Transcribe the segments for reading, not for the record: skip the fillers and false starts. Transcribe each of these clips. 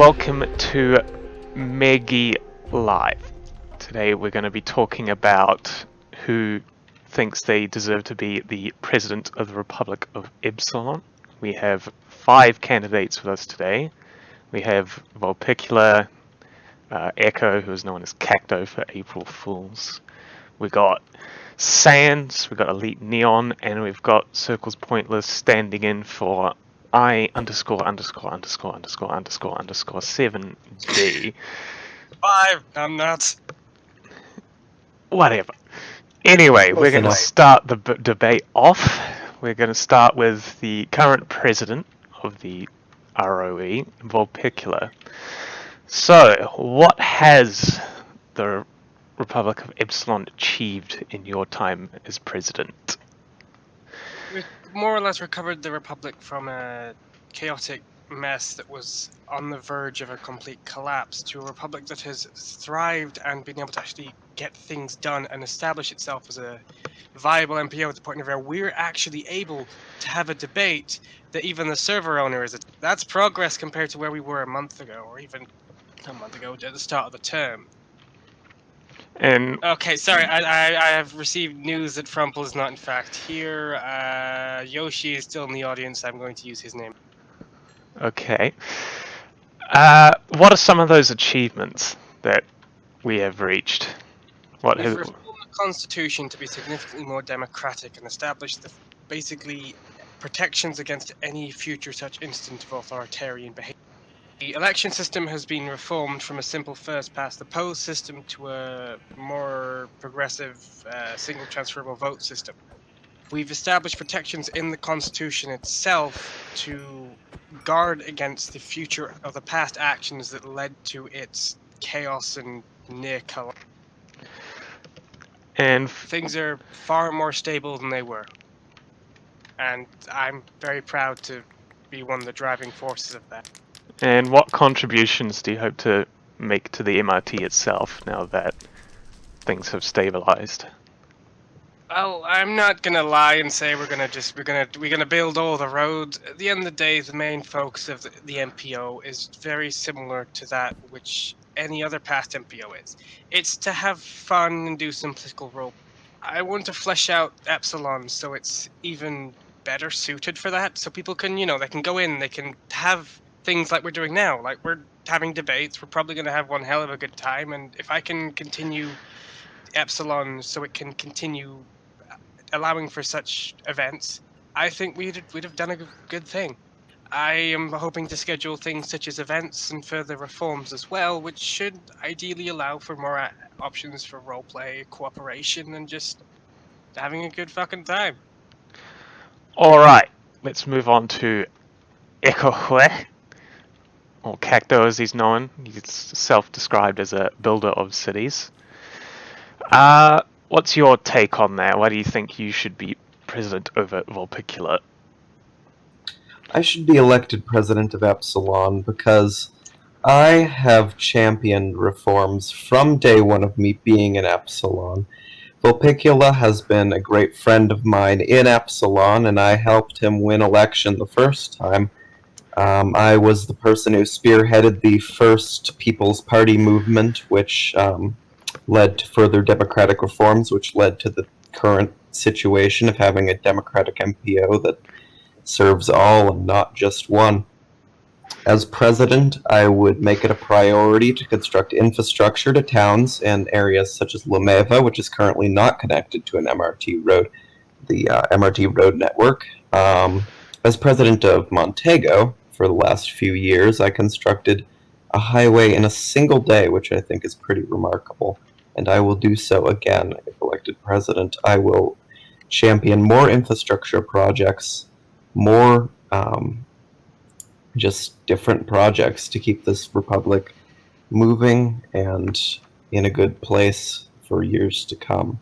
welcome to Meggy Live. Today we're going to be talking about who thinks they deserve to be the President of the Republic of Epsilon. We have 5 candidates with us today. We have Vulpicula, Echo, who is known as Cacto for April Fools. We've got Sans, we've got EliteNeon, and we've got CirclesPointless standing in for I______7B. 5. I'm nuts. Whatever. Anyway, we're going to start the debate off. We're going to start with the current president of the ROE, Vulpicula. So, what has the Republic of Epsilon achieved in your time as president? We've more or less recovered the Republic from a chaotic mess that was on the verge of a complete collapse to a Republic that has thrived and been able to actually get things done and establish itself as a viable MPO at the point where we're actually able to have a debate that even the server owner is. That's progress compared to where we were a month ago, or even a month ago at the start of the term. And okay, sorry, I have received news that Frumple is not in fact here. Yoshi is still in the audience. I'm going to use his name. okay. What are some of those achievements that we have reached? We've reformed the Constitution to be significantly more democratic and established basically protections against any future such instant of authoritarian behavior. The election system has been reformed from a simple first-past-the-post system to a more progressive single transferable vote system. We've established protections in the Constitution itself to guard against the future of the past actions that led to its chaos and near collapse. And things are far more stable than they were. And I'm very proud to be one of the driving forces of that. And what contributions do you hope to make to the MRT itself now that things have stabilized? Well, I'm not gonna lie and say we're gonna build all the roads. At the end of the day, the main focus of the MPO is very similar to that which any other past MPO is. It's to have fun and do some political role. I want to flesh out Epsilon so it's even better suited for that, so people can, they can go in, they can have things like we're doing now, like we're having debates, we're probably going to have one hell of a good time, and if I can continue Epsilon so it can continue allowing for such events, I think we'd have done a good thing. I am hoping to schedule things such as events and further reforms as well, which should ideally allow for more options for roleplay, cooperation, and just having a good fucking time. Alright, let's move on to Echohue, or Cacto as he's known. He's self-described as a builder of cities. What's your take on that? Why do you think you should be president over Vulpicula? I should be elected president of Epsilon because I have championed reforms from day one of me being in Epsilon. Vulpicula has been a great friend of mine in Epsilon, and I helped him win election the first time. I was the person who spearheaded the first People's Party movement, which led to further democratic reforms, which led to the current situation of having a democratic MPO that serves all and not just one. As president, I would make it a priority to construct infrastructure to towns and areas such as Lameva, which is currently not connected to an MRT road, the MRT road network. As president of Montego, for the last few years, I constructed a highway in a single day, which I think is pretty remarkable, and I will do so again if elected president. I will champion more infrastructure projects, more just different projects to keep this republic moving and in a good place for years to come.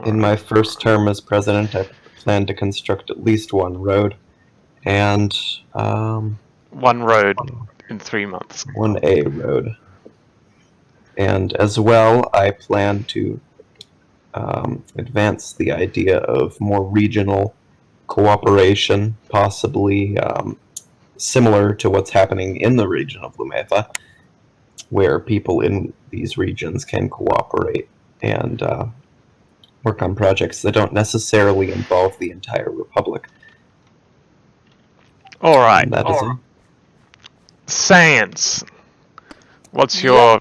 In my first term as president, I plan to construct at least one road, and one road in 3 months. One A road. And as well, I plan to advance the idea of more regional cooperation, possibly similar to what's happening in the region of Lumetha, where people in these regions can cooperate and work on projects that don't necessarily involve the entire Republic. All right. And that is it. Sans, what's your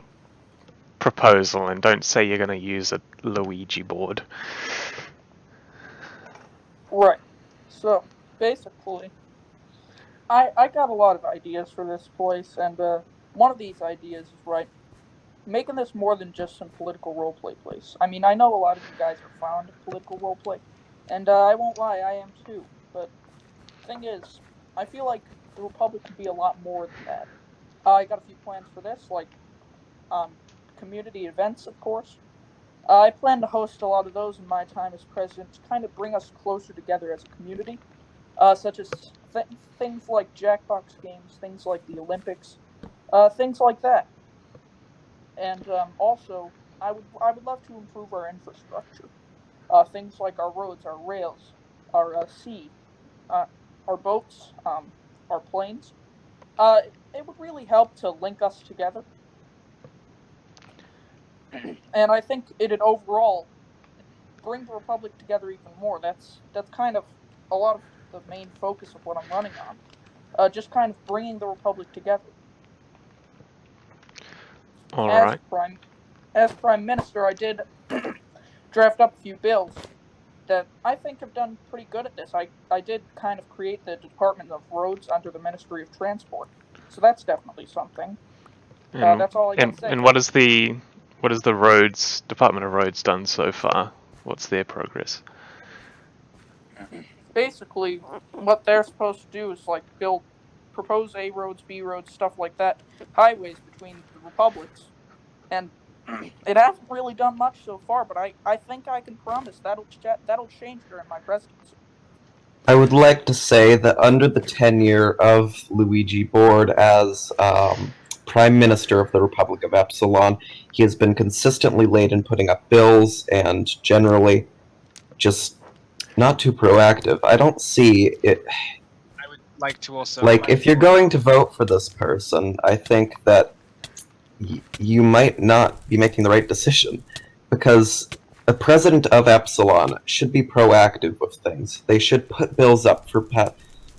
proposal? And don't say you're going to use a Luigi board. Right. So, basically, I got a lot of ideas for this place, and one of these ideas is, right, making this more than just some political roleplay place. I mean, I know a lot of you guys are fond of political roleplay, and I won't lie, I am too. But the thing is, I feel like the Republic could be a lot more than that. I got a few plans for this, like community events, of course. I plan to host a lot of those in my time as president to kind of bring us closer together as a community, such as things like Jackbox games, things like the Olympics, things like that. And also, I would love to improve our infrastructure, things like our roads, our rails, our sea, our boats, our planes. It would really help to link us together. And I think it'd overall bring the Republic together even more. That's kind of a lot of the main focus of what I'm running on. Just kind of bringing the Republic together. All right. As Prime Minister, I did draft up a few bills that I think have done pretty good at this. I did kind of create the Department of Roads under the Ministry of Transport, so that's definitely something. That's all I can say. And what is the roads Department of Roads done so far? What's their progress? Basically, what they're supposed to do is like propose A roads, B roads, stuff like that, highways between the republics, and it hasn't really done much so far. But I think I can promise that'll change during my presidency. I would like to say that under the tenure of Luigi Board as Prime Minister of the Republic of Epsilon, he has been consistently late in putting up bills and generally just not too proactive. I don't see it. I would like to also... if you're going to vote for this person, I think that you might not be making the right decision, because the president of Epsilon should be proactive with things. They should put bills up for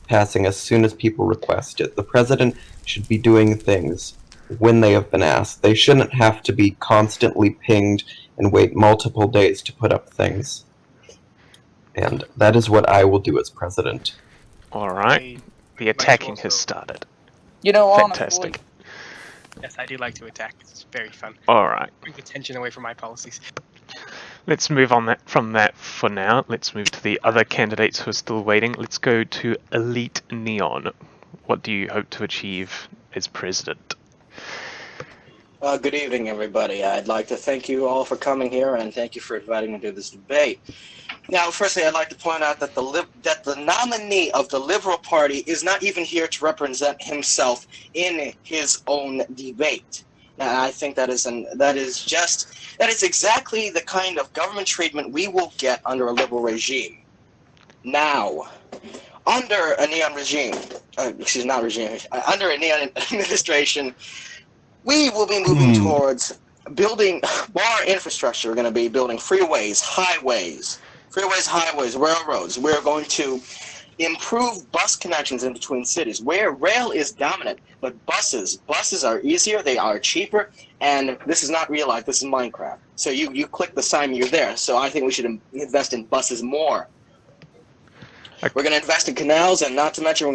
passing as soon as people request it. The president should be doing things when they have been asked. They shouldn't have to be constantly pinged and wait multiple days to put up things. And that is what I will do as president. All right. The attacking has started. You know, Fantastic. Honestly, yes, I do like to attack. It's very fun. All right. Bring the tension away from my policies. Let's move on from that for now. Let's move to the other candidates who are still waiting. Let's go to EliteNeon. What do you hope to achieve as president? Good evening, everybody. I'd like to thank you all for coming here, and thank you for inviting me to this debate. Now, firstly, I'd like to point out that the nominee of the Liberal Party is not even here to represent himself in his own debate. Now, I think that is exactly the kind of government treatment we will get under a liberal regime. Now, under a Neon regime, under a Neon administration, we will be moving towards building more infrastructure. We're going to be building freeways, highways, railroads. We're going to improve bus connections in between cities, where rail is dominant, but buses are easier, they are cheaper, and this is not real life, this is Minecraft. So you click the sign, you're there. So I think we should invest in buses more. We're going to invest in canals, and not to mention we're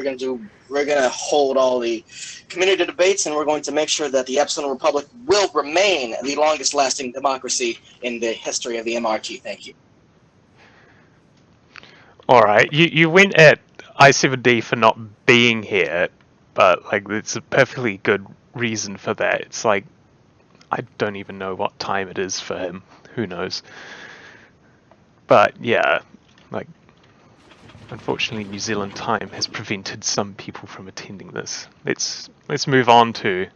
going to hold all the community debates, and we're going to make sure that the Epsilon Republic will remain the longest lasting democracy in the history of the MRT. Thank you. All right, you went at I7D for not being here, but like it's a perfectly good reason for that. It's like I don't even know what time it is for him. Who knows? But yeah, like unfortunately New Zealand time has prevented some people from attending this. Let's move on to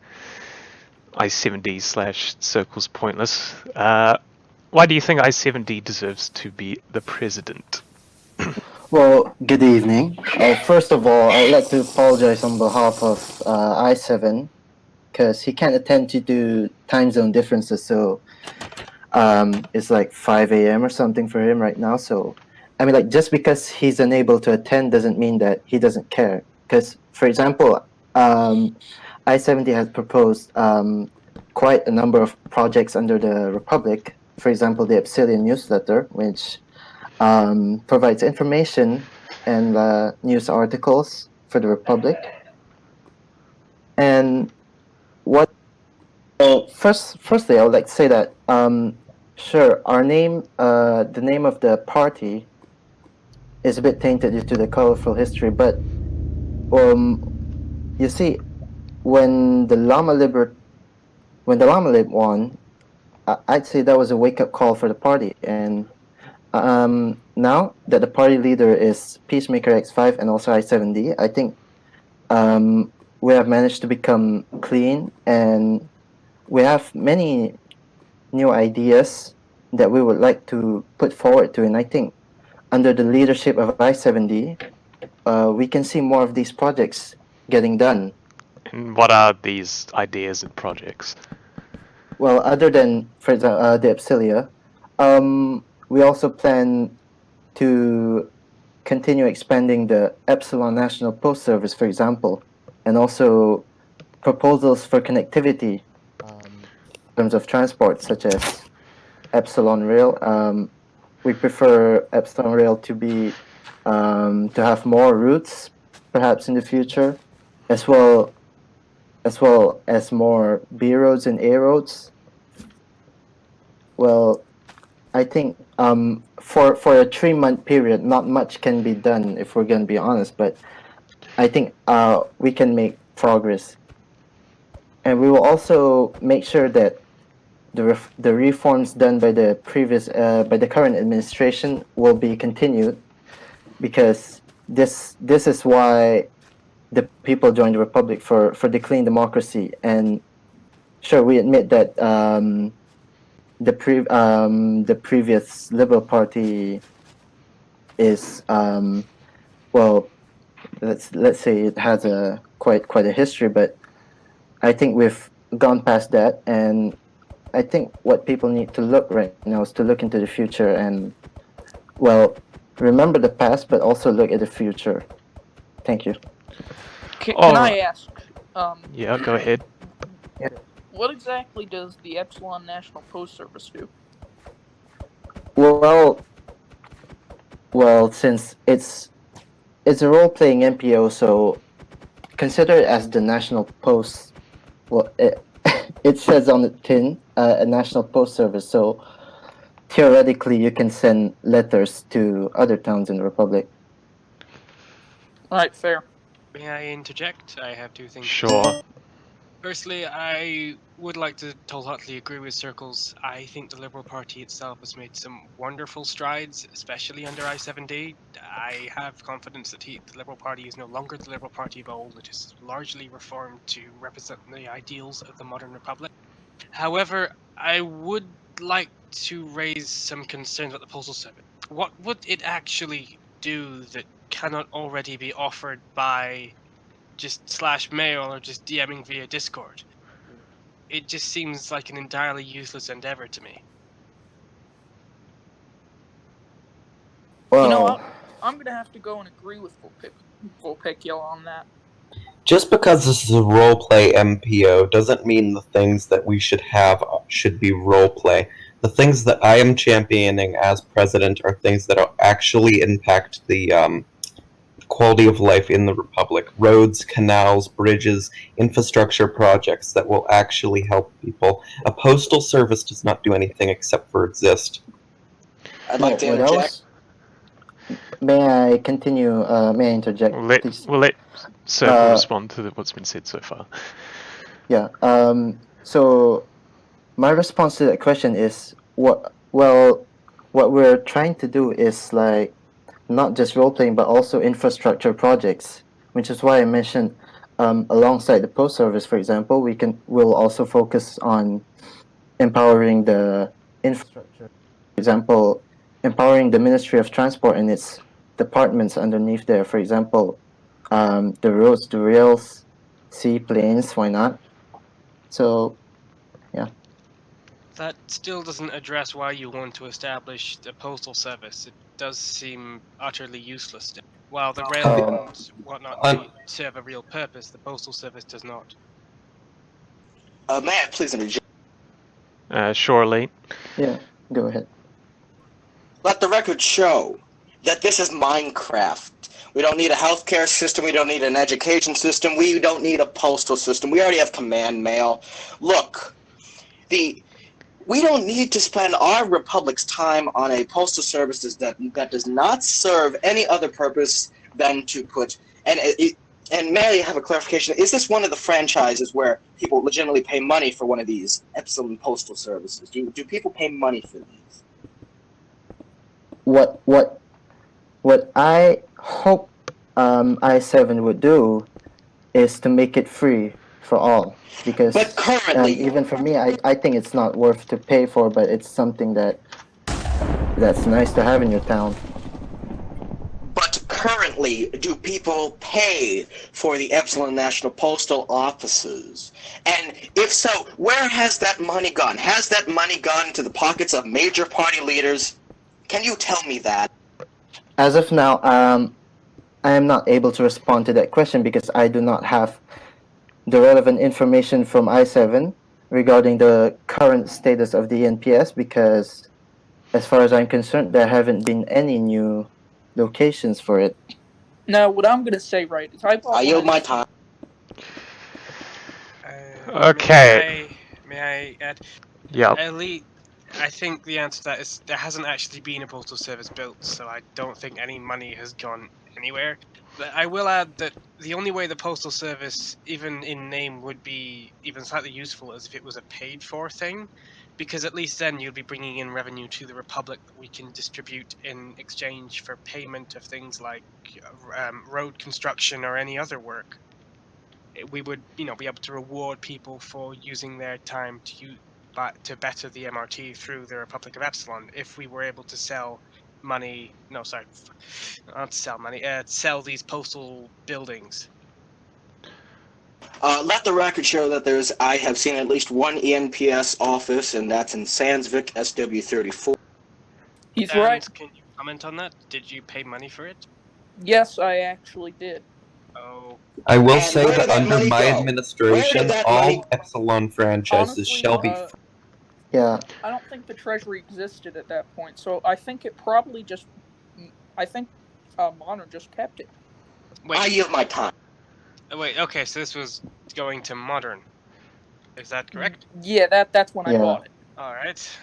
I7D / CirclesPointless. Why do you think I7D deserves to be the president? Well, good evening. First of all, I'd like to apologize on behalf of I7 because he can't attend due to time zone differences. So it's like 5 a.m. or something for him right now. So, I mean, like, just because he's unable to attend doesn't mean that he doesn't care. Because, for example, I-70 has proposed quite a number of projects under the Republic. For example, the Epsilon newsletter, which provides information and news articles for the Republic. And what? Well, firstly, I would like to say that sure, our name, the name of the party, is a bit tainted due to the colorful history. But you see, when the Llama Lib won, I'd say that was a wake up call for the party. And now that the party leader is Peacemaker X5 and also I7D, I think we have managed to become clean, and we have many new ideas that we would like to put forward to. And I think under the leadership of I7D, we can see more of these projects getting done. And what are these ideas and projects? Well, other than, for example, the Epsilia, we also plan to continue expanding the Epsilon National Post Service, for example, and also proposals for connectivity in terms of transport, such as Epsilon Rail. We prefer Epsilon Rail to be to have more routes, perhaps in the future, as well as more B roads and A roads. Well, I think for a 3-month period, not much can be done if we're gonna be honest. But I think we can make progress, and we will also make sure that the reforms done by the current administration will be continued, because this is why the people joined the Republic, for the clean democracy. And sure, we admit that the previous Liberal Party is well, let's say it has a quite a history, but I think we've gone past that. And I think what people need to look right now is to look into the future and, well, remember the past, but also look at the future. Thank you. Can All I right. ask? Yeah, go ahead. What exactly does the Epsilon National Post Service do? Well, since it's a role-playing NPO, so consider it as the National Post. Well, it says on the tin, a National Post Service. So theoretically, you can send letters to other towns in the Republic. Alright, fair. May I interject? I have two things. Sure. Firstly, I would like to wholeheartedly agree with Circles. I think the Liberal Party itself has made some wonderful strides, especially under I7D. I have confidence that the Liberal Party is no longer the Liberal Party of old. It is largely reformed to represent the ideals of the modern Republic. However, I would like to raise some concerns about the Postal Service. What would it actually do that cannot already be offered by just /mail or just DMing via Discord? It just seems like an entirely useless endeavor to me. Well, I'm gonna have to go and agree with Vulpicula on that. Just because this is a roleplay MPO doesn't mean the things that we should have should be roleplay. The things that I am championing as president are things that actually impact the quality of life in the Republic. Roads, canals, bridges, infrastructure projects that will actually help people. A postal service does not do anything except for exist. I'd like to interject. May I continue? May I interject, please? We'll let Circle respond to what's been said so far. Yeah. So my response to that question is, what we're trying to do is like not just role playing, but also infrastructure projects, which is why I mentioned alongside the post service, for example, we'll also focus on empowering the infrastructure. For example, empowering the Ministry of Transport and its departments underneath there. For example, the roads, the rails, seaplanes. Why not? So That still doesn't address why you want to establish the postal service. It does seem utterly useless. While the rail Um, and whatnot I'm- may serve a real purpose, the postal service does not. May I please interject? Sure, Elite. yeah, go ahead. Let the record show that this is Minecraft. We don't need a healthcare system. We don't need an education system. We don't need a postal system. We already have command mail. Look, we don't need to spend our republic's time on a postal service that does not serve any other purpose than to put and may I have a clarification? Is this one of the franchises where people legitimately pay money for one of these Epsilon postal services? Do people pay money for these? What I hope i7 would do is to make it free for all, because But currently, even for me, I think it's not worth to pay for, but it's something that's nice to have in your town. But currently, do people pay for the Epsilon National Postal Offices? And if so, where has that money gone? Has that money gone to the pockets of major party leaders? Can you tell me that? As of now, I am not able to respond to that question because I do not have the relevant information from i7 regarding the current status of the NPS, because as far as I'm concerned, there haven't been any new locations for it. Now, what I'm gonna say, right, is I yield my time. Okay. May I add? Yep. Elite, I think the answer to that is there hasn't actually been a postal service built, so I don't think any money has gone anywhere. But I will add that the only way the postal service, even in name, would be even slightly useful is if it was a paid-for thing, because at least then you'd be bringing in revenue to the Republic that we can distribute in exchange for payment of things like road construction or any other work. We would, be able to reward people for using their time to better the MRT through the Republic of Epsilon if we were able to sell money. No, sorry, not sell money. Sell these postal buildings. Let the record show that I have seen at least one ENPS office, and that's in Sandsvik, SW34. He's And right. can you comment on that? Did you pay money for it? Yes, I actually did. Oh, I will And say where that did that under money my go? Where administration, did that all money- Epsilon franchises Honestly, shall be. Yeah, I don't think the treasury existed at that point, so I think it probably just. I think Modern just kept it. wait, I yield my time. wait. Okay, so this was going to Modern. Is that correct? Yeah, that's when I Yeah. bought it. All right.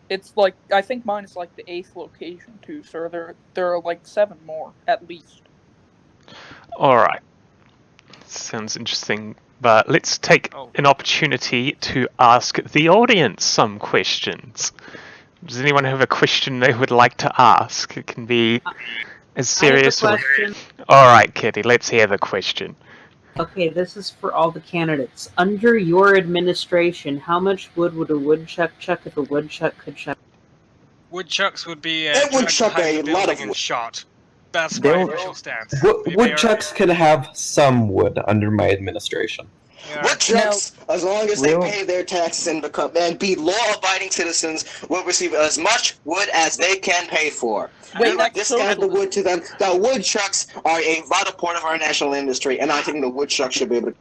It's like I think mine is like the 8th location too, so there are like 7 more at least. All right. Sounds interesting. But let's take an opportunity to ask the audience some questions. Does anyone have a question they would like to ask? It can be as serious I have or... a question. All right, Kitty, let's hear the question. Okay, this is for all the candidates. Under your administration, how much wood would a woodchuck chuck if a woodchuck could chuck? Woodchucks would be It would dragged chuck behind a the lot building of and wood. shot. That's They my will- official stance. Woodchucks can have some wood under my administration. Woodchucks, as long as they Will- pay their taxes and be law-abiding citizens, will receive as much wood as they can pay for. Wait, We that's discard the socialism. wood to them. The woodchucks are a vital part of our national industry, and I think the woodchucks should be able to.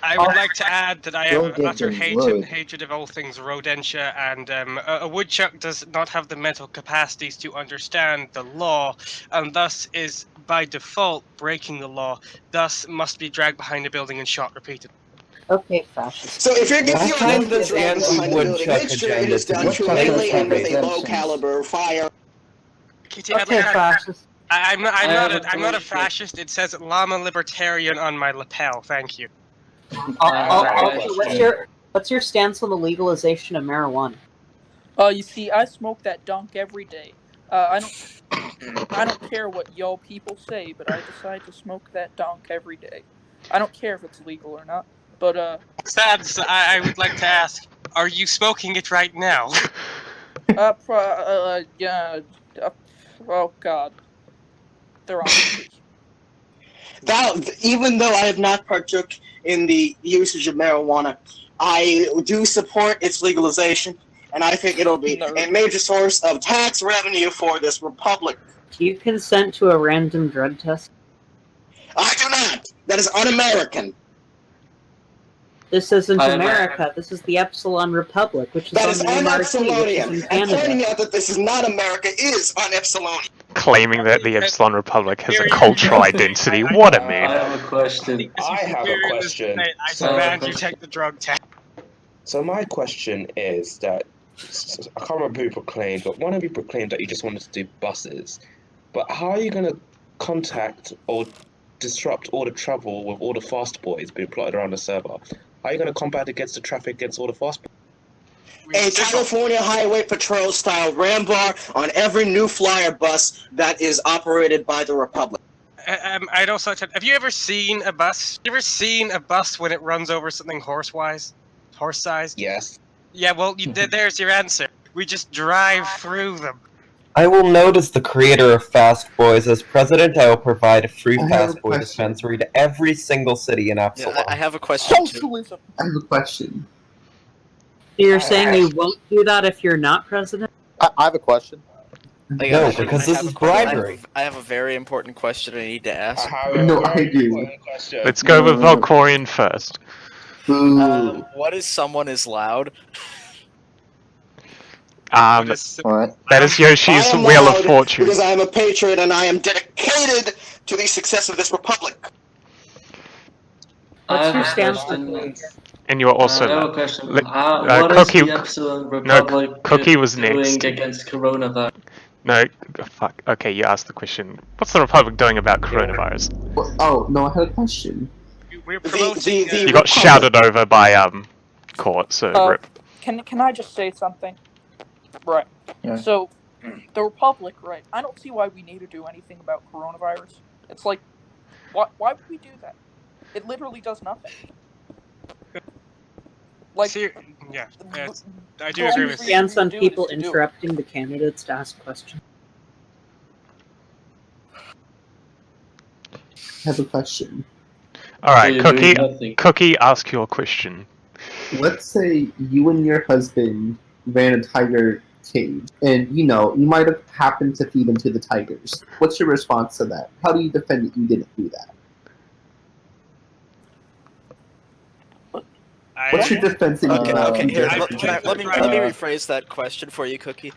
I would like to add that I We'll have give utter them wood. hatred of all things rodentia, and a woodchuck does not have the mental capacities to understand the law, and thus is, by default, breaking the law, thus must be dragged behind a building and shot repeatedly. Okay, fascist. So if you're I giving find them this dragging behind the building, anti-woodchuck make sure it agenda is to done be Woodchucks humanely and with a exemptions. low-caliber fire. Kitty, Okay, fascist. I'm I have not a a fascist. It says llama libertarian on my lapel. Thank you. What's your stance on the legalization of marijuana? You see, I smoke that dunk every day. I don't care what yo people say, but I decide to smoke that dunk every day. I don't care if it's legal or not. But Sads, I would like to ask, are you smoking it right now? yeah. Oh God. their honesties. Even though I have not partook in the usage of marijuana, I do support its legalization, and I think it'll be a major source of tax revenue for this republic. Do you consent to a random drug test? I do not! That is un-American. This isn't America. This is the Epsilon Republic, which is That on is the marquee, which is in un-Epsilonian. And Canada. pointing out that this is not America is un-Epsilonian. Claiming that the Epsilon Republic has a cultural identity. What a I meme. have a question. I have a question. I demand you take the drug test. So my question is that, I can't remember who proclaimed, but one of you proclaimed that you just wanted to do buses. But how are you going to contact or disrupt all the travel with all the fast boys being plotted around the server? How are you going to combat against the traffic against all the fast boys? A California Highway Patrol style rambar on every new flyer bus that is operated by the Republic. I know such a. Have you ever seen a bus? You ever seen a bus when it runs over something horse-sized? Yes. Yeah, well, there's your answer. We just drive through them. I will note as the creator of Fast Boys, as president, I will provide a free Fast Boy dispensary to every single city in Epsilon. Yeah, I have a question. Socialism. I have a question. You're saying you won't do that if you're not president? I have a question. No, because this is bribery. I have a very important question I need to ask. No, I do. Let's go with Valkorian first. What is someone is loud? What? That is Yoshi's I am Wheel of loud Fortune. because I am a patriot and I am dedicated to the success of this republic. What's your I have a stance question. on And you are also I have a loud. question. Li- What Cookie- is the Epsilon Republic Cookie was doing next. against coronavirus? No, fuck. Okay, you asked the question. What's the Republic doing about coronavirus? Well, oh, no, I had a question. We're promoting. You got shouted over by court, so rip. Can I just say something? Right. Yeah. So, the Republic, right? I don't see why we need to do anything about coronavirus. It's like, why would we do that? It literally does nothing. Like, yeah, I do agree with you. stance on people interrupting the candidates to ask questions? I have a question. Alright, you're doing nothing. Cookie, ask your question. Let's say you and your husband ran a tiger cage, and you might have happened to feed into the tigers. What's your response to that? How do you defend that you didn't do that? What's your defense? Okay, here, let me Right. rephrase that question for you, Cookie.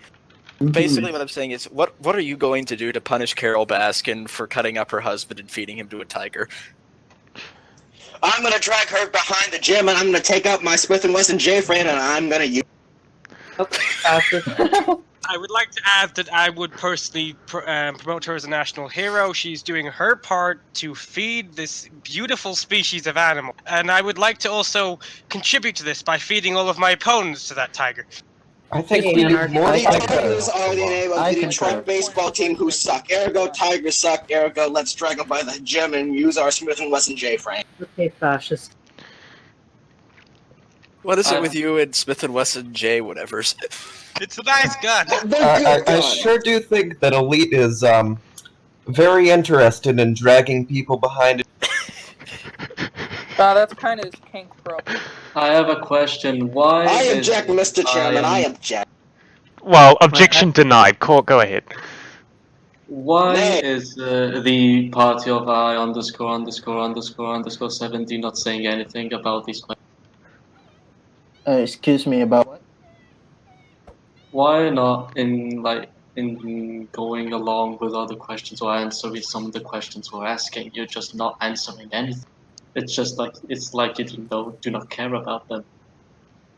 Basically, what I'm saying is, what are you going to do to punish Carol Baskin for cutting up her husband and feeding him to a tiger? I'm gonna drag her behind the gym and I'm gonna take out my Smith & Wesson J-frame and I'm gonna use. I would like to add that I would personally promote her as a national hero. She's doing her part to feed this beautiful species of animal. And I would like to also contribute to this by feeding all of my opponents to that tiger. I think Hey, we need Anarchy. more The tigers. Tigers are the name of I the concur. Detroit baseball team who suck. Ergo, Tigers suck. Ergo, let's drag them by the gym and use our Smith & Wesson J-frame. Okay, fascist. What is it with you and Smith & Wesson J whatevers? It's a nice gun. They're good I guns. sure do think that Elite is very interested in dragging people behind it. That's kind of his kink, bro. I have a question. Why I is object, Mr. Chairman. I object. Well, objection denied. Court, go ahead. why Nay. is the party of I_____17 not saying anything about these questions? Excuse me, about what? Why not in going along with other questions or answering some of the questions we're asking? You're just not answering anything. It's just like you do not care about them.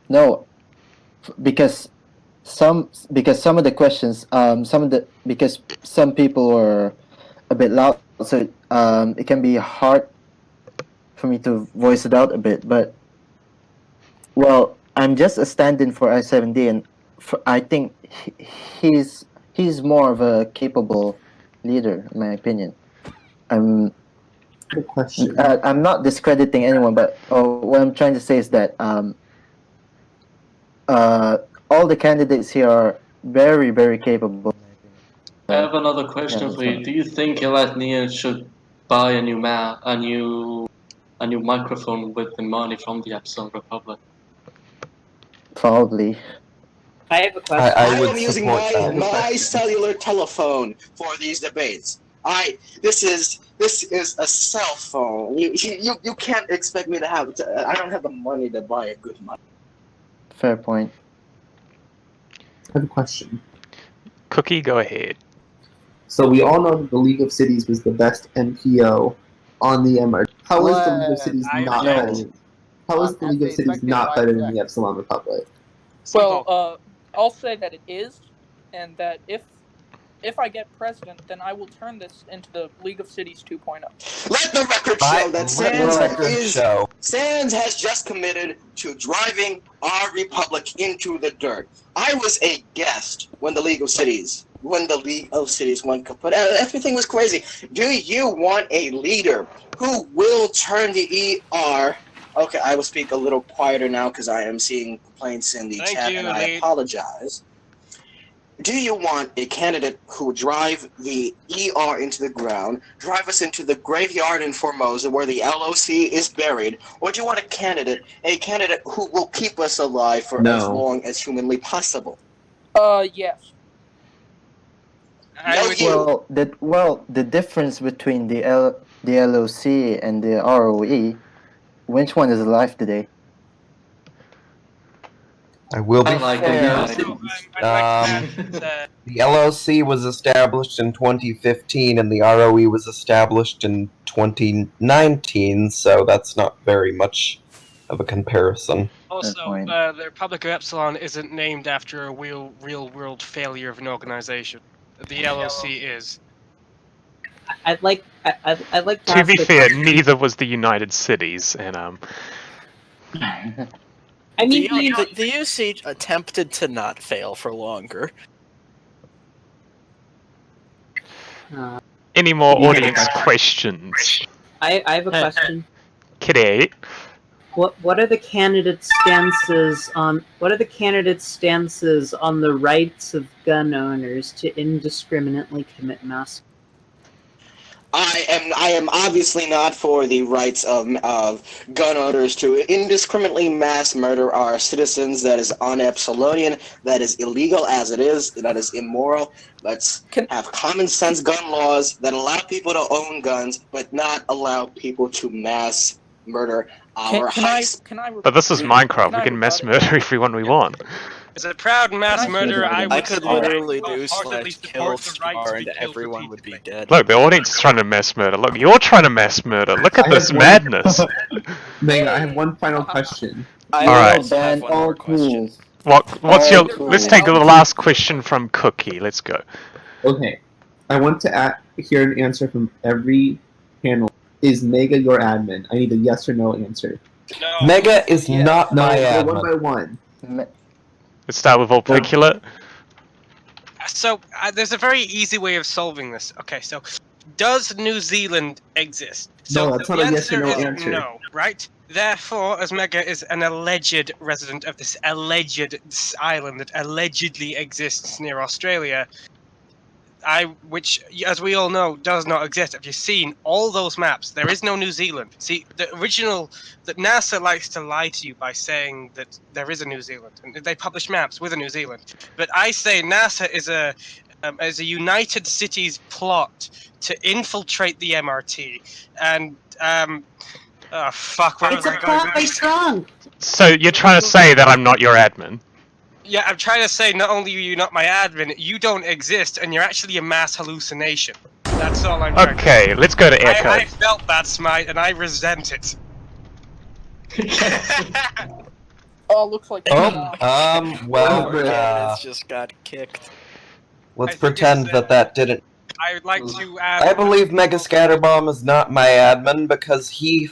No, because some of the questions, because some people are a bit loud, so it can be hard for me to voice it out a bit. But well, I'm just a stand-in for I7D, and I think he's more of a capable leader, in my opinion. I'm not discrediting anyone, but what I'm trying to say is that all the candidates here are very, very capable. I have another question that's for you. fine. Do you think EliteNeon should buy a new microphone with the money from the Epsilon Republic? Probably. I have a question. I would am using support my that. my cellular telephone for these debates. This is a cell phone. You can't expect me to have. I don't have the money to buy a good mic. Fair point. I have a question. Cookie, go ahead. So we all know that the League of Cities was the best MPO on the MR. How is the League of Cities I not reject. better? How is the League of Cities not better than the Epsilon Republic? Simple. Well, I'll say that it is, and that if I get president, then I will turn this into the League of Cities 2.0. Let the record show that Sans has just committed to driving our republic into the dirt. I was a guest when the League of Cities went kaput. Everything was crazy. Do you want a leader who will turn the ER? Okay, I will speak a little quieter now because I am seeing complaints in the chat, and I apologize. Do you want a candidate who will drive the ER into the ground, drive us into the graveyard in Formosa where the LOC is buried, or do you want a candidate who will keep us alive for as long as humanly possible? Yes. The difference between the LOC and the ROE, which one is alive today? I will be like fair. the The LOC was established in 2015 and the ROE was established in 2019, so that's not very much of a comparison. Also, the Republic of Epsilon isn't named after a real-world failure of an organization. The LOC is. I'd like to To ask be a fair, question. neither was the United Cities, and I mean, the UC attempted to not fail for longer. any more audience questions? I have a question. Kitty. What are the candidates' stances on the rights of gun owners to indiscriminately commit mass? I am obviously not for the rights of gun owners to indiscriminately mass murder our citizens. That is un-Epsilonian. That is illegal as it is. That is immoral. Let's have common sense gun laws that allow people to own guns, but not allow people to mass murder our But this is Minecraft. We can mass murder everyone we want. As a proud mass murderer, I could literally do /kill star and everyone would be dead. Look, the audience is trying to mass murder. Look, you're trying to mass murder. Look at this madness. Meggy, I have one final question. Alright. Ban all tools. What's your... Let's take the last question from Cookie. Let's go. Okay. I want to hear an answer from every panel. Is Mega your admin? I need a yes or no answer. No. Mega is not my admin. One by one. Let's start with Vulpicula. So, there's a very easy way of solving this. Okay, so, does New Zealand exist? So No, that's not a yes or no is answer. No, right? Therefore, as Mega is an alleged resident of this island that allegedly exists near Australia, which, as we all know, does not exist. Have you seen all those maps? There is no New Zealand. See, the original... that NASA likes to lie to you by saying that there is a New Zealand, and they publish maps with a New Zealand. But I say NASA is a United Cities plot to infiltrate the MRT, and oh fuck, where It's was a I going plot by next? Strong. So you're trying to say that I'm not your admin? Yeah, I'm trying to say not only are you not my admin, you don't exist, and you're actually a mass hallucination. That's all I'm trying to say. Okay, let's go to Echo. I felt that, Smite, and I resent it. Oh, looks like. It's just got kicked. Let's pretend that didn't. I would like to add. I believe Mega Scatterbomb is not my admin because he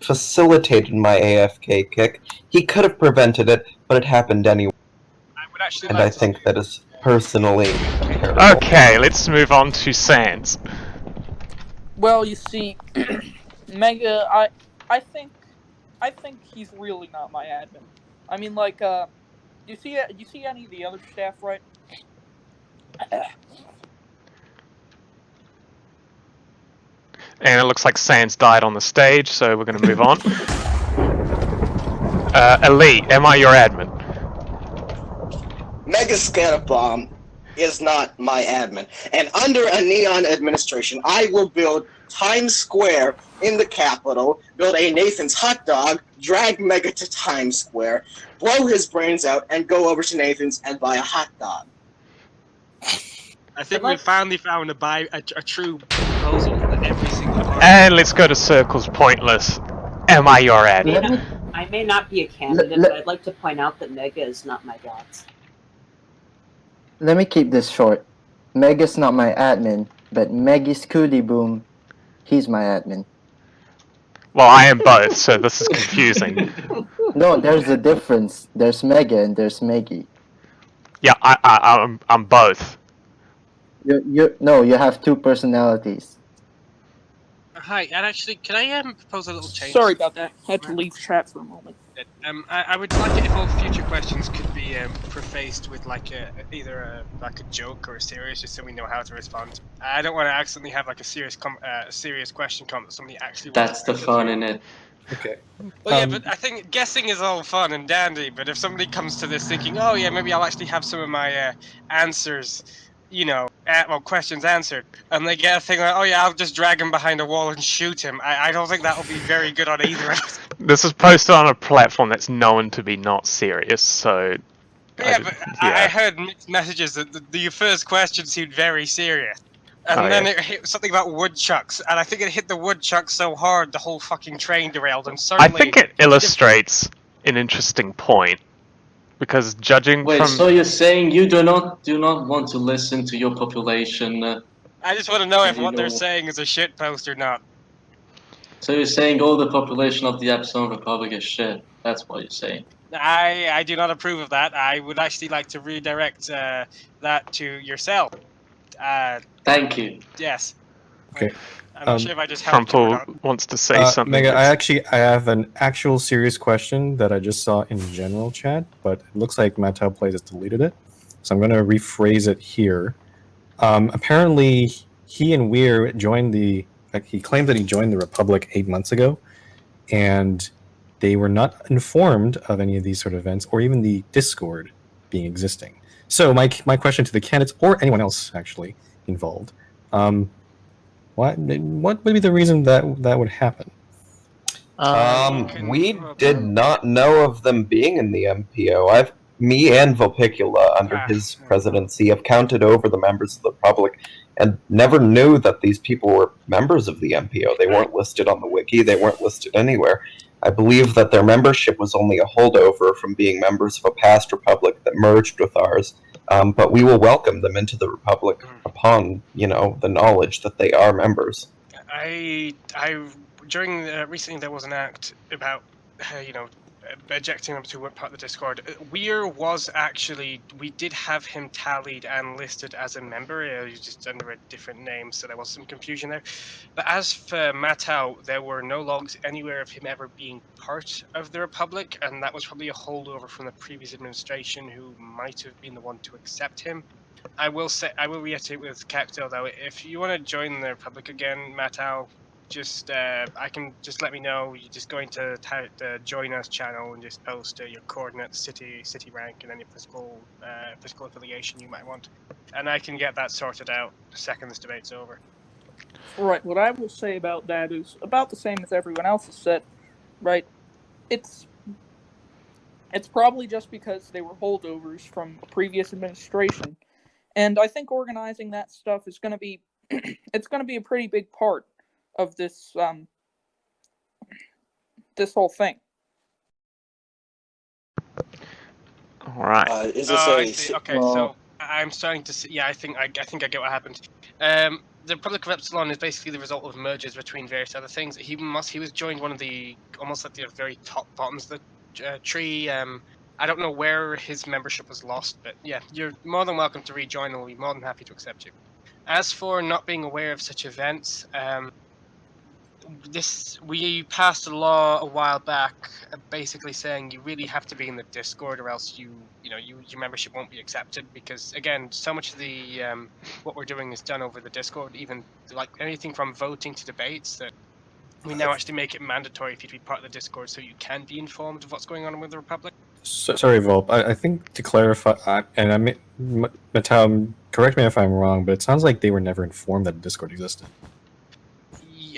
facilitated my AFK kick. He could have prevented it, but it happened anyway. And I think that is personally terrible. Okay, let's move on to Sans. Well, you see, Mega, I think he's really not my admin. I mean, like, you see any of the other staff, right? And it looks like Sans died on the stage, so we're going to move on. Elite, am I your admin? Mega Scatterbomb is not my admin. And under a Neon administration, I will build Times Square in the Capitol, build a Nathan's hot dog, drag Mega to Times Square, blow his brains out, and go over to Nathan's and buy a hot dog. I think we finally found a true proposal that every single party. And let's go to CirclesPointless. Am I your admin? I may not be a candidate, but I'd like to point out that Mega is not my god. Let me keep this short. Mega's not my admin, but Meggy Scooty Boom, he's my admin. Well, I am both, so this is confusing. No, there's a difference. There's Mega and there's Meggy. Yeah, I'm both. You have two personalities. Hi, and actually, can I propose a little change? Sorry about that. Had to leave chat for a moment. I would like it if all future questions could be prefaced with like either a joke or a serious, just so we know how to respond. I don't want to accidentally have like a serious question come that somebody actually. That's the fun in it. Okay. Well, yeah, but I think guessing is all fun and dandy. But if somebody comes to this thinking, oh yeah, maybe I'll actually have some of my answers, questions answered, and they get a thing like, oh yeah, I'll just drag him behind a wall and shoot him. I don't think that'll be very good on either of us. This is posted on a platform that's known to be not serious, so... I heard mixed messages that the first question seemed very serious. And then it hit something about woodchucks, and I think it hit the woodchucks so hard the whole fucking train derailed, and suddenly... I think it illustrates an interesting point, because judging from... Wait, so you're saying you do not want to listen to your population? I just want to know if what they're saying is a shit post or not. So you're saying all the population of the Epsilon Republic is shit? That's what you're saying. I do not approve of that. I would actually like to redirect that to yourself. Thank you. Yes. Okay. I'm not sure if I just helped you or not. Wants to say something. Mega, I have an actual serious question that I just saw in general chat, but it looks like MattelPlays has deleted it. So I'm going to rephrase it here. Apparently, he and Weir joined he claimed that he joined the Republic 8 months ago, and they were not informed of any of these sort of events or even the Discord being existing. So my question to the candidates or anyone else actually involved, what would be the reason that would happen? We did not know of them being in the MPO. Me and Vulpicula, under his presidency, have counted over the members of the Republic and never knew that these people were members of the MPO. They weren't listed on the wiki. They weren't listed anywhere. I believe that their membership was only a holdover from being members of a past Republic that merged with ours. But we will welcome them into the Republic upon, the knowledge that they are members. Recently there was an act about, ejecting them to part of the Discord. Weir was actually, we did have him tallied and listed as a member, just under a different name, so there was some confusion there. But as for Mattel, there were no logs anywhere of him ever being part of the Republic, and that was probably a holdover from the previous administration who might have been the one to accept him. I will reiterate with Cacto though, if you want to join the Republic again, Mattel, just just let me know. You're just going to the join us channel and just post your coordinates, city rank, and any political affiliation you might want, and I can get that sorted out the second this debate's over. Right. What I will say about that is about the same as everyone else has said. Right. It's probably just because they were holdovers from a previous administration, and I think organizing that stuff is going to be it's going to be a pretty big part of this this whole thing. All right. Is I this see. Okay, so I'm starting to see. Yeah, I think I get what happened. The Republic of Epsilon is basically the result of mergers between various other things. He was joined one of the almost at the very top bottoms of the tree. I don't know where his membership was lost, but yeah, you're more than welcome to rejoin, and we'll be more than happy to accept you. As for not being aware of such events, we passed a law a while back, basically saying you really have to be in the Discord, or else your membership won't be accepted. Because again, so much of the what we're doing is done over the Discord. Even like anything from voting to debates, that we now actually make it mandatory for you to be part of the Discord, so you can be informed of what's going on with the Republic. Sorry, Volp. I think to clarify, and I mean, Mattel, correct me if I'm wrong, but it sounds like they were never informed that Discord existed.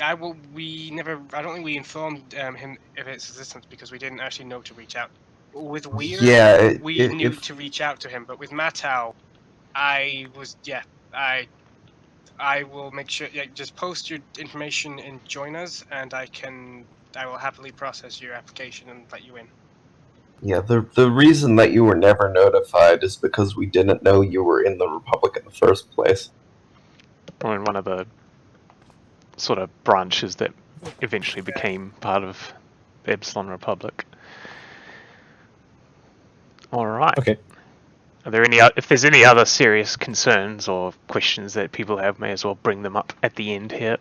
I don't think we informed him of its existence because we didn't actually know to reach out. With Weird, Yeah, we knew to reach out to him, but with Matau, I will make sure. Yeah, just post your information and join us, and I will happily process your application and let you in. Yeah, the reason that you were never notified is because we didn't know you were in the Republic in the first place. Or in one of the sort of branches that eventually became part of the Epsilon Republic. All right. Okay. Are there if there's any other serious concerns or questions that people have, may as well bring them up at the end here.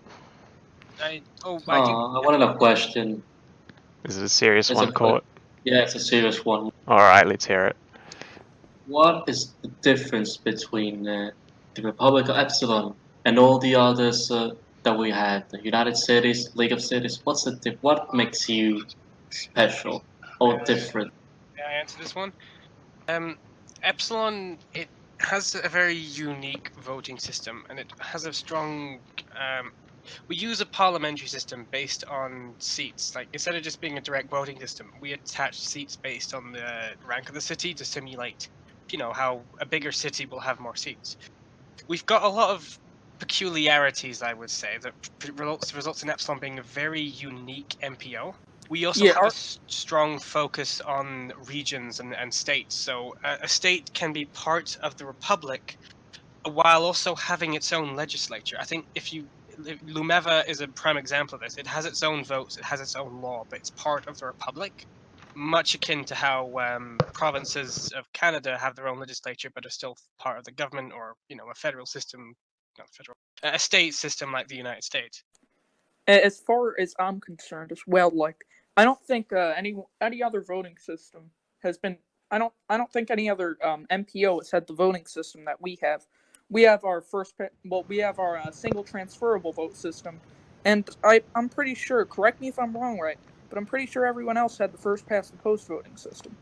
I wanted a question. Is it a serious It's one, Court? Yeah, it's a serious one. All right, let's hear it. What is the difference between the Republic of Epsilon and all the others that we had? The United Cities, League of Cities. What makes you special or different? May I answer this one? Epsilon, it has a very unique voting system, and it has a strong. We use a parliamentary system based on seats. Like, instead of just being a direct voting system, we attach seats based on the rank of the city to simulate, how a bigger city will have more seats. We've got a lot of peculiarities, I would say, that results in Epsilon being a very unique MPO. We also have a strong focus on regions and states. So a state can be part of the Republic while also having its own legislature. I think Lumeva is a prime example of this. It has its own votes, it has its own law, but it's part of the Republic, much akin to how provinces of Canada have their own legislature but are still part of the government, or a federal system, a state system like the United States. As far as I'm concerned, as well, like I don't think any other voting system has been. I don't think any other MPO has had the voting system that we have. We have our we have our single transferable vote system, and I'm pretty sure. Correct me if I'm wrong, right? But I'm pretty sure everyone else had the first past the post voting system.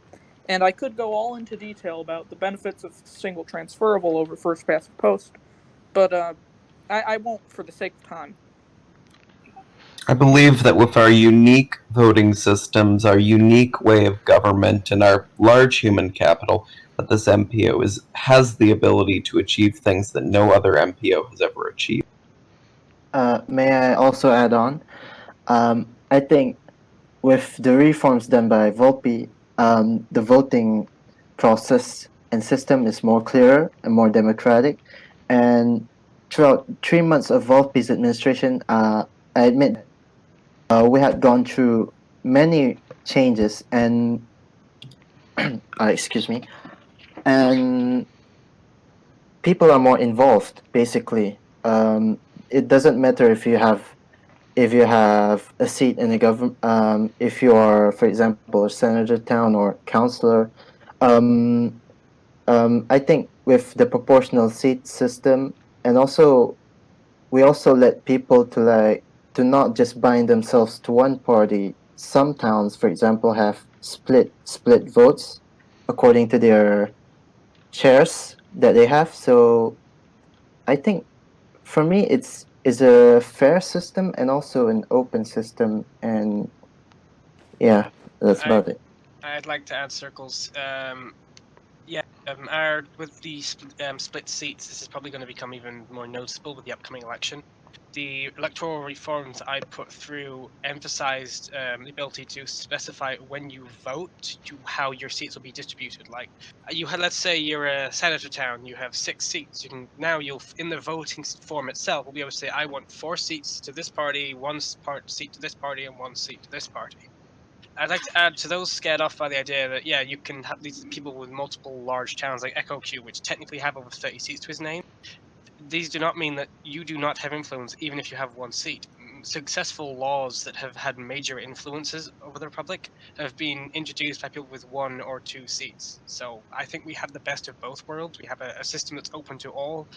And I could go all into detail about the benefits of single transferable over first past the post, but I won't for the sake of time. I believe that with our unique voting systems, our unique way of government, and our large human capital, that this MPO has the ability to achieve things that no other MPO has ever achieved. May I also add on? I think with the reforms done by Volpe, the voting process and system is more clearer and more democratic. And throughout 3 months of Volpe's administration, I admit we had gone through many changes and excuse me, and people are more involved. Basically, it doesn't matter if you have a seat in the government, if you are, for example, a senator, town, or councillor. I think with the proportional seat system, and also we also let people to not just bind themselves to one party. Some towns, for example, have split votes according to their chairs that they have. So I think for me it's a fair system and also an open system, and yeah, that's about it. I'd like to add Circles. With the split seats, this is probably going to become even more noticeable with the upcoming election. The electoral reforms I put through emphasized the ability to specify when you vote how your seats will be distributed. Like let's say you're a senator town, you have 6 seats. You'll in the voting form itself, will be able to say I want 4 seats to this party, 1 seat to this party, and 1 seat to this party. I'd like to add to those scared off by the idea that, you can have these people with multiple large towns like Echohue, which technically have over 30 seats to his name. These do not mean that you do not have influence even if you have 1 seat. successful laws that have had major influences over the Republic have been introduced by people with 1 or 2 seats. So I think we have the best of both worlds. We have a system that's open to all,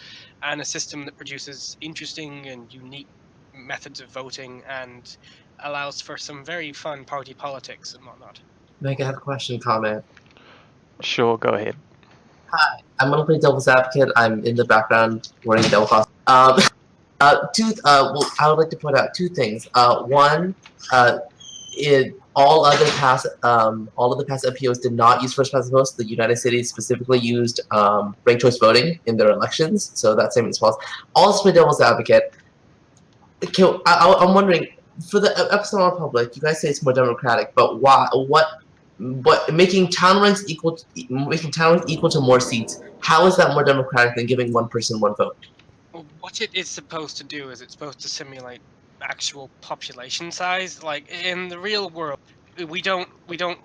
and a system that produces interesting and unique methods of voting and allows for some very fun party politics and whatnot. Meg, I have a question, comment. Sure, go ahead. Hi, I'm gonna play devil's advocate. I'm in the background wearing a devil costume. Well, I would like to point out 2 things. One, all of the past MPOs did not use first past the post. The United States specifically used ranked choice voting in their elections, so that statement is false. Also, play devil's advocate. I'm wondering, for the Epsilon Republic, you guys say it's more democratic, but why? But making town ranks equal to more seats, how is that more democratic than giving one person one vote? Well, what it is supposed to do is it's supposed to simulate actual population size. Like in the real world, we don't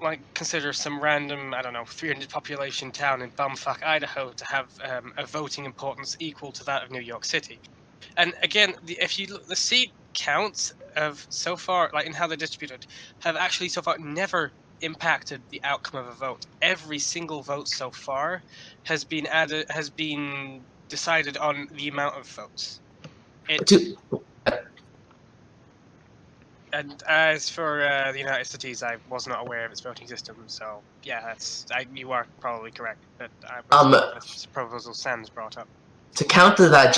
like consider some random, I don't know, 300 population town in bumfuck Idaho to have a voting importance equal to that of New York City. And again, if you look, the seat counts of so far, like in how they're distributed, have actually so far never impacted the outcome of a vote. Every single vote so far has been decided on the amount of votes. And as for the United States, I was not aware of its voting system, so yeah, you are probably correct. But I was the proposal Sans brought up. To counter that,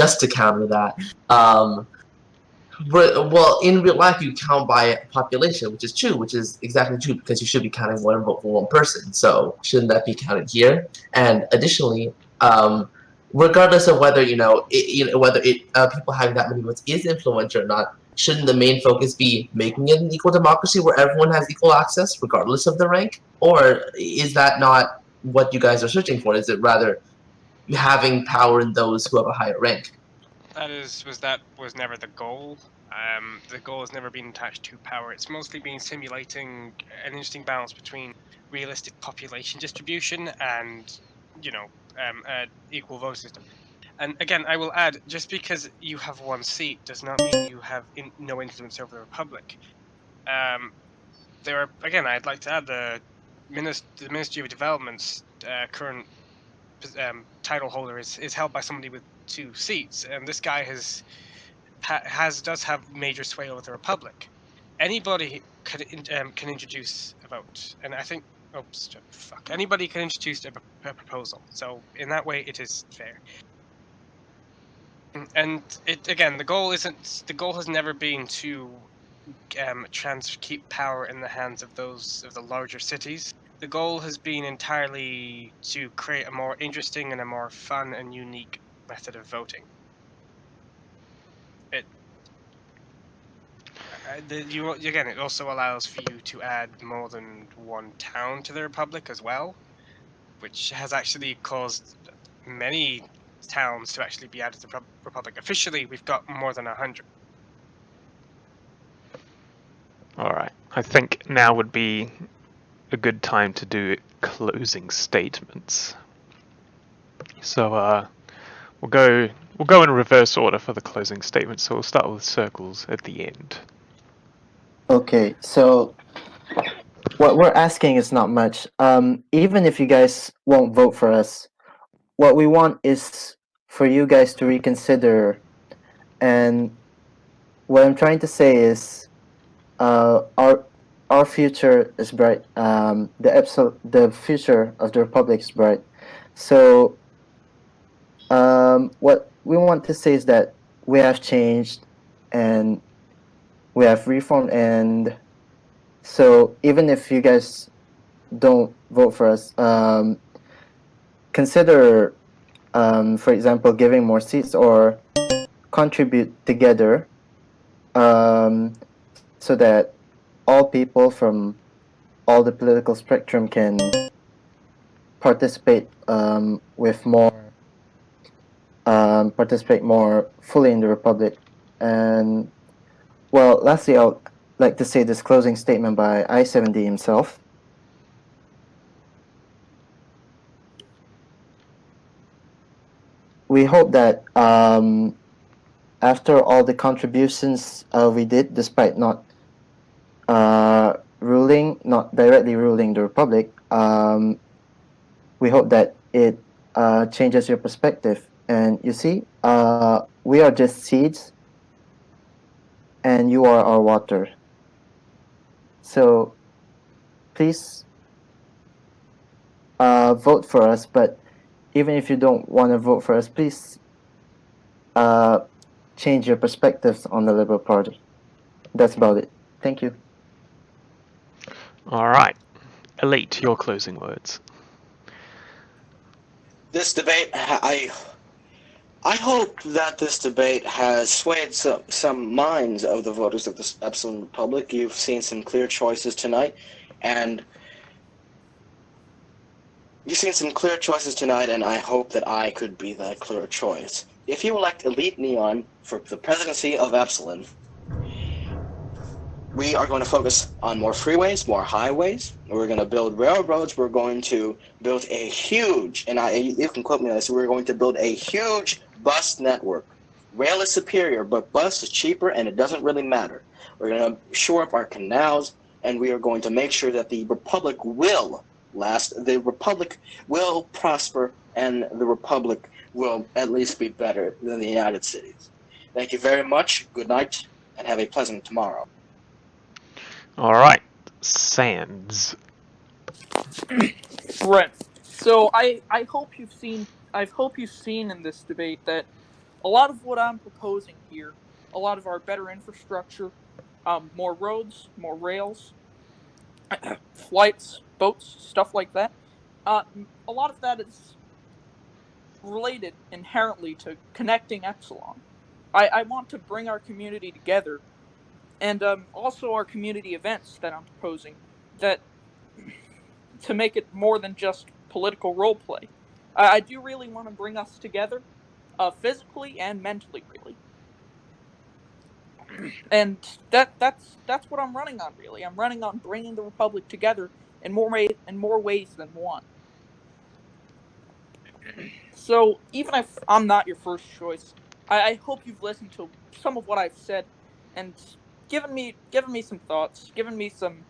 well, in real life, you count by population, which is true, which is exactly true, because you should be counting one vote for one person. So shouldn't that be counted here? And additionally, regardless of whether people having that many votes is influential or not, shouldn't the main focus be making it an equal democracy where everyone has equal access, regardless of the rank? Or is that not what you guys are searching for? Is it rather having power in those who have a higher rank? That was never the goal. The goal has never been attached to power. It's mostly been simulating an interesting balance between realistic population distribution and, equal vote system. And again, I will add, just because you have 1 seat does not mean you have no influence over the Republic. I'd like to add the Ministry of Development's current title holder is held by somebody with 2 seats, and this guy does have major sway over the Republic. Anybody can introduce a vote, and I think anybody can introduce a proposal. So in that way, it is fair. And the goal has never been to keep power in the hands of the larger cities. The goal has been entirely to create a more interesting and a more fun and unique method of voting. It also allows for you to add more than 1 town to the Republic as well, which has actually caused many towns to actually be added to the Republic. Officially, we've got more than 100. Alright, I think now would be a good time to do closing statements. So we'll go in reverse order for the closing statements, so we'll start with Circles at the end. Okay, so what we're asking is not much. Even if you guys won't vote for us, what we want is for you guys to reconsider. And what I'm trying to say is, our future is bright. The future of the Republic is bright. So, what we want to say is that we have changed, and we have reformed, and so even if you guys don't vote for us, consider, for example, giving more seats or contribute together, so that all people from all the political spectrum can participate participate more fully in the Republic. And well, lastly, I'd like to say this closing statement by I-70 himself. We hope that after all the contributions we did, despite not not directly ruling the Republic, we hope that it changes your perspective. And you see, we are just seeds, and you are our water. So please vote for us. But even if you don't want to vote for us, please change your perspectives on the Liberal Party. That's about it. Thank you. All right. Elite, your closing words. This debate, I hope that this debate has swayed some minds of the voters of the Epsilon Republic. You've seen some clear choices tonight, and I hope that I could be that clear choice. If you elect EliteNeon for the presidency of Epsilon, we are going to focus on more freeways, more highways. We're going to build railroads. We're going to build a huge, and you can quote me on this, we're going to build a huge bus network. Rail is superior, but bus is cheaper, and it doesn't really matter. We're going to shore up our canals, and we are going to make sure that the Republic will last, the Republic will prosper, and the Republic will at least be better than the United States. Thank you very much. Good night, and have a pleasant tomorrow. All right, Sans. Right. So I hope you've seen in this debate that a lot of what I'm proposing here, a lot of our better infrastructure, more roads, more rails, flights, boats, stuff like that. A lot of that is related inherently to connecting Epsilon. I want to bring our community together, and also our community events that I'm proposing, that to make it more than just political role play. I do really want to bring us together, physically and mentally, really. And that's what I'm running on, really. I'm running on bringing the Republic together in more ways than one. So even if I'm not your first choice, I hope you've listened to some of what I've said and given me some thoughts, given me some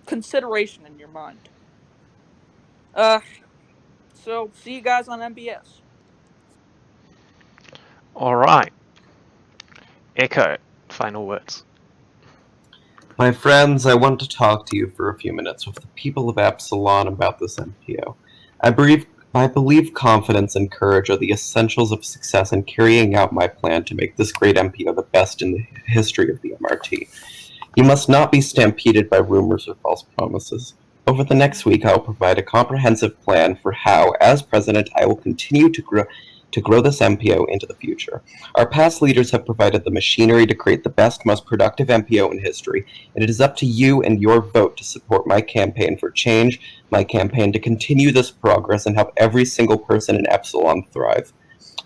consideration in your mind. So see you guys on MBS. All right. Echo, final words. My friends, I want to talk to you for a few minutes with the people of Epsilon about this MPO. I believe confidence and courage are the essentials of success in carrying out my plan to make this great MPO the best in the history of the MRT. You must not be stampeded by rumors or false promises. Over the next week, I will provide a comprehensive plan for how, as president, I will continue to grow this MPO into the future. Our past leaders have provided the machinery to create the best, most productive MPO in history, and it is up to you and your vote to support my campaign for change, my campaign to continue this progress and help every single person in Epsilon thrive.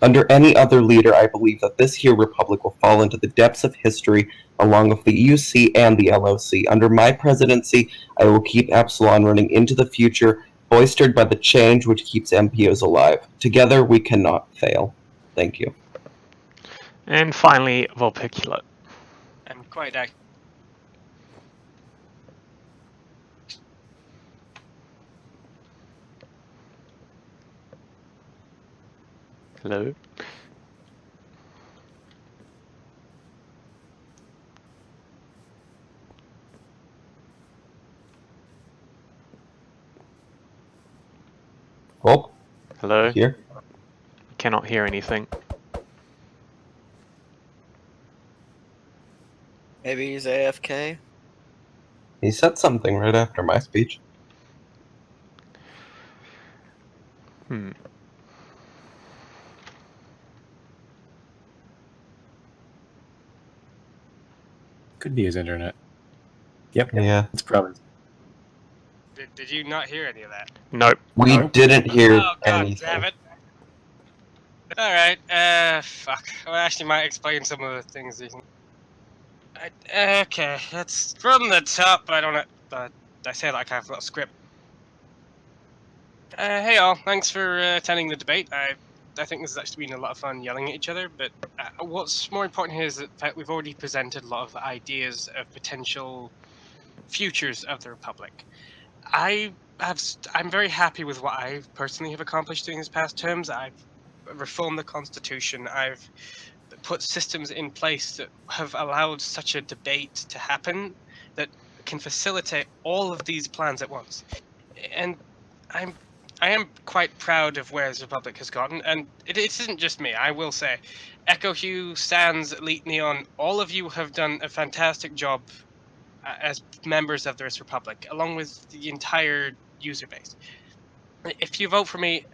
Under any other leader, I believe that this here republic will fall into the depths of history along with the UC and the LOC. Under my presidency, I will keep Epsilon running into the future, boistered by the change which keeps MPOs alive. Together, we cannot fail. Thank you. And finally, Vulpicula. I'm quite actually. Hello? Oh, Hello? here. Cannot hear anything. Maybe he's AFK? He said something right after my speech. Could be his internet. Yep. Yeah. It's probably. Did you not hear any of that? Nope. We didn't hear Oh, God anything. damn it. Alright, fuck. I actually might explain some of the things you can... okay, it's from the top, I don't know... I say it like I've got a script. Hey all, thanks for attending the debate. I think this has actually been a lot of fun yelling at each other, but what's more important here is that we've already presented a lot of ideas of potential futures of the Republic. I'm very happy with what I personally have accomplished during these past terms. I've reformed the Constitution. I've put systems in place that have allowed such a debate to happen that can facilitate all of these plans at once. And I'm I am quite proud of where the Republic has gotten, and it isn't just me. I will say, Echohue, Sans, EliteNeon, all of you have done a fantastic job as members of the Republic, along with the entire user base. If you vote for me,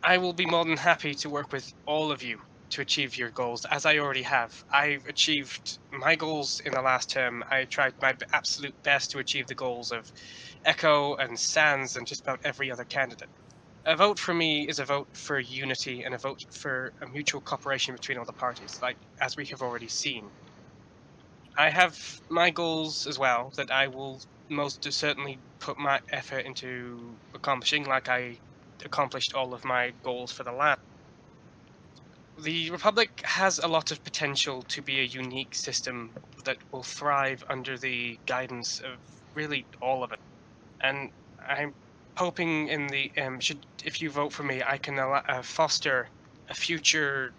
I will be more than happy to work with all of you to achieve your goals, as I already have. I've achieved my goals in the last term. I tried my absolute best to achieve the goals of Echo and Sans and just about every other candidate. A vote for me is a vote for unity and a vote for a mutual cooperation between all the parties, like as we have already seen. I have my goals as well that I will most certainly put my effort into accomplishing, like I accomplished all of my goals for the last. The Republic has a lot of potential to be a unique system that will thrive under the guidance of really all of it. And I'm hoping in the if you vote for me, I can foster a future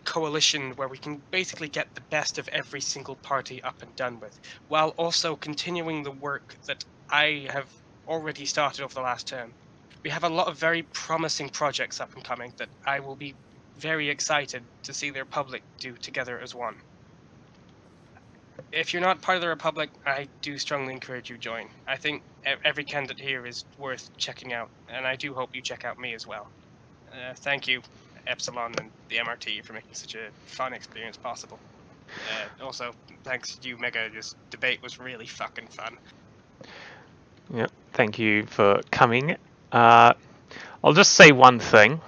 coalition where we can basically get the best of every single party up and done with, while also continuing the work that I have already started over the last term. We have a lot of very promising projects up and coming that I will be very excited to see the Republic do together as one. If you're not part of the Republic, I do strongly encourage you to join. I think every candidate here is worth checking out, and I do hope you check out me as well. Thank you, Epsilon and the MRT, for making such a fun experience possible. Also, thanks to you, Mega. This debate was really fucking fun. Yep, thank you for coming. I'll just say one thing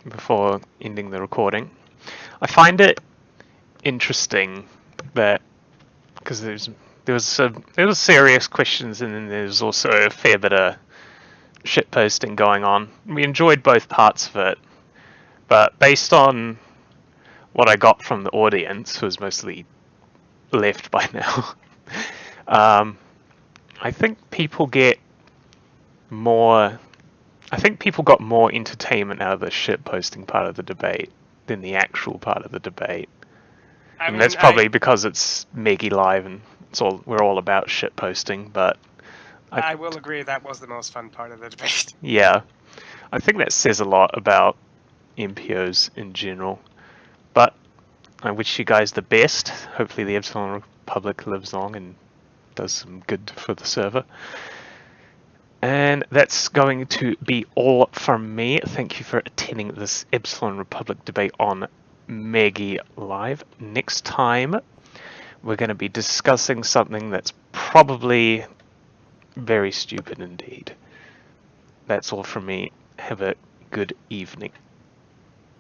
before ending the recording. I find it interesting that because there was serious questions and then there's also a fair bit of shitposting going on. We enjoyed both parts of it, but based on what I got from the audience, who was mostly left by now, I think people get more. I think people got more entertainment out of the shitposting part of the debate than the actual part of the debate. I mean, that's probably because it's Meggy Live and we're all about shitposting, but I will agree that was the most fun part of the debate. Yeah, I think that says a lot about MPOs in general. But I wish you guys the best. Hopefully the Epsilon Republic lives long and does some good for the server. And that's going to be all from me. Thank you for attending this Epsilon Republic debate on Meggy Live. Next time, we're going to be discussing something that's probably very stupid indeed. That's all from me. Have a good evening.